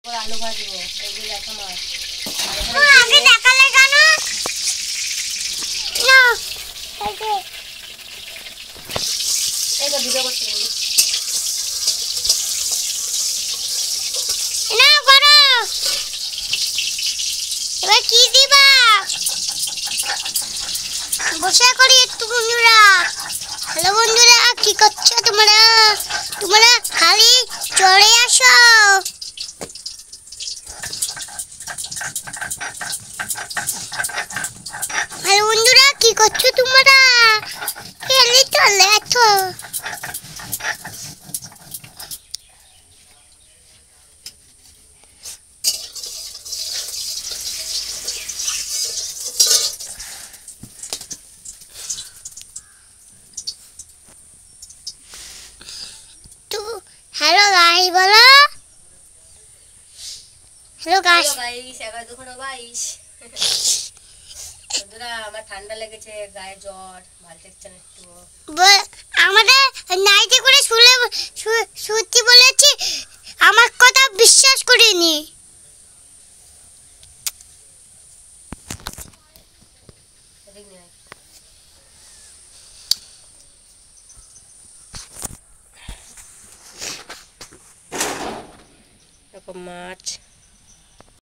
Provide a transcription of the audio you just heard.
আলু ভাজবো, এই যে দেখো মাছ। আগে দেখালে কেন? না এই তো ভিডিও করতে না করো। এবার কি দিবা? বসে করি একটু বন্ধুরা। হ্যালো বন্ধুরা, কি করছো তোমরা? তোমরা খালি চলে আসো। হ্যালো বন্ধুরা, কি করছো তোমরা? খেলে চলে আসো। হ্যালো গাইস বলো। Hello guys. এবার দেখুন গাইস, বন্ধুরা আমার ঠান্ডা লেগেছে, গায়ে জ্বর, ভালো লাগছে না একটু। আমাদের নাইটে করে শুতে বলেছি, আমার কথা বিশ্বাস করিনি। এরকম মাছ